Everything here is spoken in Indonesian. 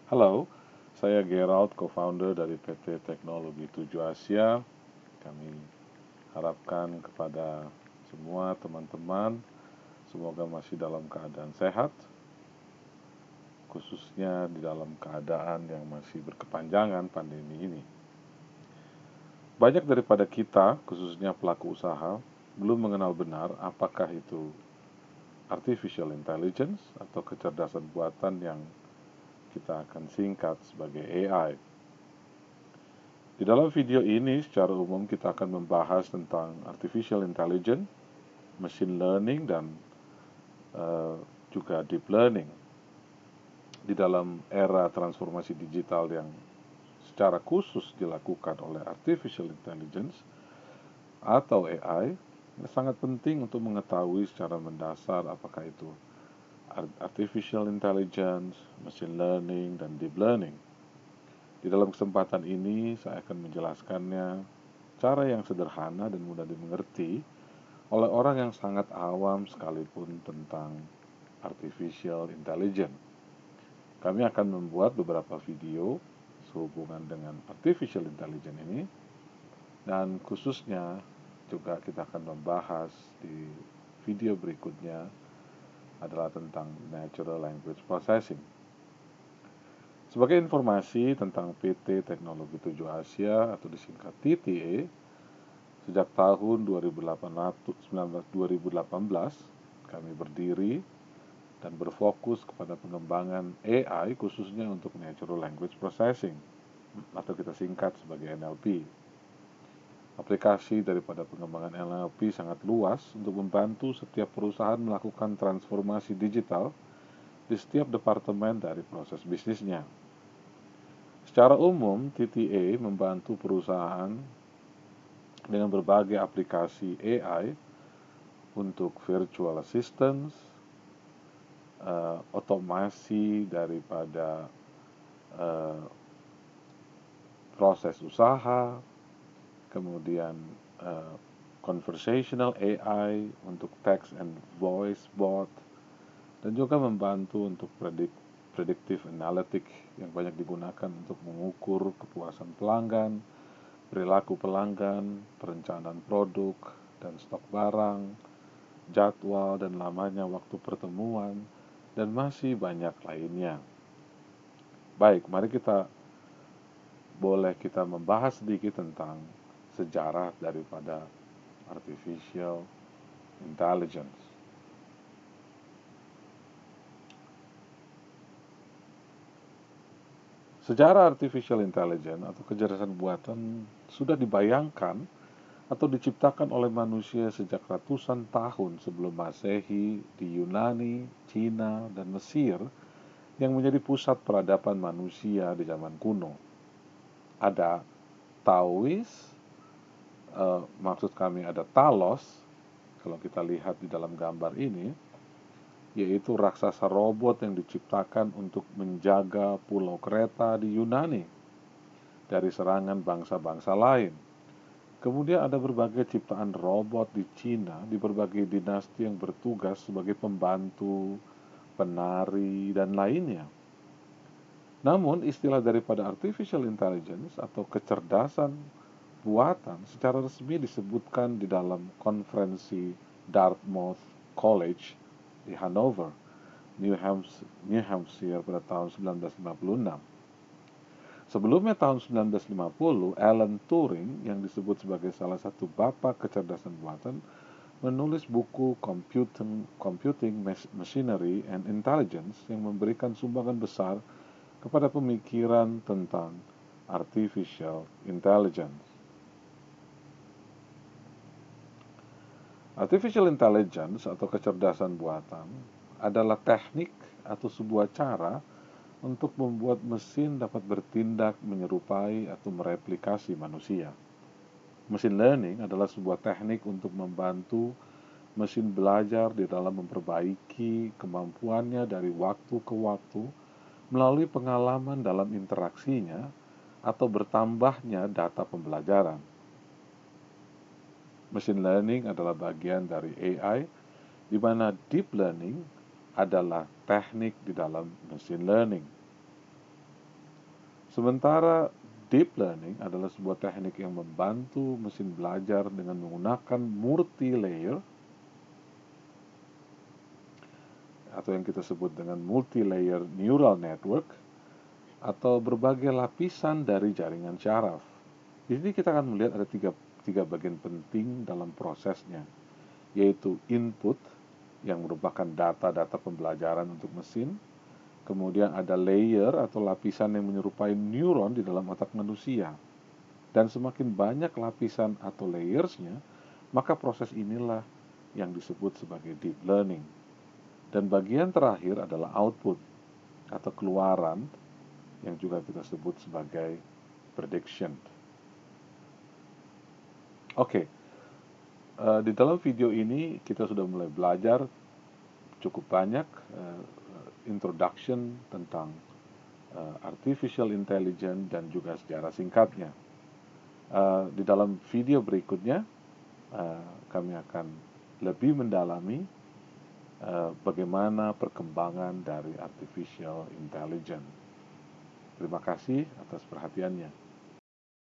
Halo, saya Gerald, co-founder dari PT Teknologi 7 Asia. Kami harapkan kepada semua teman-teman, semoga masih dalam keadaan sehat, khususnya di dalam keadaan yang masih berkepanjangan pandemi ini. Banyak daripada kita, khususnya pelaku usaha, belum mengenal benar apakah itu artificial intelligence atau kecerdasan buatan yang kita akan singkat sebagai AI. Di dalam video ini, secara umum kita akan membahas tentang artificial intelligence, machine learning, dan juga deep learning. Di dalam era transformasi digital yang secara khusus dilakukan oleh artificial intelligence atau AI, sangat penting untuk mengetahui secara mendasar apakah itu artificial intelligence, machine learning, dan deep learning. Di dalam kesempatan ini, saya akan menjelaskannya cara yang sederhana dan mudah dimengerti oleh orang yang sangat awam sekalipun tentang artificial intelligence. Kami akan membuat beberapa video sehubungan dengan artificial intelligence ini, dan khususnya juga kita akan membahas di video berikutnya adalah tentang natural language processing. Sebagai informasi tentang PT Teknologi 7 Asia atau disingkat TTA, sejak tahun 2018 kami berdiri dan berfokus kepada pengembangan AI khususnya untuk natural language processing atau kita singkat sebagai NLP. Aplikasi daripada pengembangan NLP sangat luas untuk membantu setiap perusahaan melakukan transformasi digital di setiap departemen dari proses bisnisnya. Secara umum, TTA membantu perusahaan dengan berbagai aplikasi AI untuk virtual assistance, otomasi daripada proses usaha, kemudian conversational AI untuk text and voice bot, dan juga membantu untuk predictive analytics yang banyak digunakan untuk mengukur kepuasan pelanggan, perilaku pelanggan, perencanaan produk dan stok barang, jadwal dan lamanya waktu pertemuan, dan masih banyak lainnya. Baik, mari kita membahas sedikit tentang sejarah daripada artificial intelligence. Sejarah artificial intelligence atau kecerdasan buatan sudah dibayangkan atau diciptakan oleh manusia sejak ratusan tahun sebelum Masehi di Yunani, Cina, dan Mesir yang menjadi pusat peradaban manusia di zaman kuno. Ada Taois, maksud kami ada Talos, kalau kita lihat di dalam gambar ini, yaitu raksasa robot yang diciptakan untuk menjaga pulau Kreta di Yunani dari serangan bangsa-bangsa lain. Kemudian ada berbagai ciptaan robot di Cina, di berbagai dinasti yang bertugas sebagai pembantu, penari, dan lainnya. Namun, istilah daripada artificial intelligence atau kecerdasan buatan secara resmi disebutkan di dalam konferensi Dartmouth College di Hanover, New Hampshire pada tahun 1956. Sebelumnya tahun 1950, Alan Turing yang disebut sebagai salah satu bapa kecerdasan buatan menulis buku Computing Machinery and Intelligence yang memberikan sumbangan besar kepada pemikiran tentang artificial intelligence. Artificial intelligence atau kecerdasan buatan adalah teknik atau sebuah cara untuk membuat mesin dapat bertindak menyerupai atau mereplikasi manusia. Machine learning adalah sebuah teknik untuk membantu mesin belajar di dalam memperbaiki kemampuannya dari waktu ke waktu melalui pengalaman dalam interaksinya atau bertambahnya data pembelajaran. Machine learning adalah bagian dari AI, di mana deep learning adalah teknik di dalam machine learning. Sementara deep learning adalah sebuah teknik yang membantu mesin belajar dengan menggunakan multi-layer atau yang kita sebut dengan multi-layer neural network atau berbagai lapisan dari jaringan syaraf. Di sini kita akan melihat ada tiga bagian penting dalam prosesnya, yaitu input yang merupakan data-data pembelajaran untuk mesin. Kemudian ada layer atau lapisan yang menyerupai neuron di dalam otak manusia. Dan semakin banyak lapisan atau layersnya, maka proses inilah yang disebut sebagai deep learning. Dan bagian terakhir adalah output atau keluaran yang juga kita sebut sebagai prediction. Oke, di dalam video ini kita sudah mulai belajar cukup banyak introduction tentang artificial intelligence dan juga sejarah singkatnya. Di dalam video berikutnya kami akan lebih mendalami bagaimana perkembangan dari artificial intelligence. Terima kasih atas perhatiannya.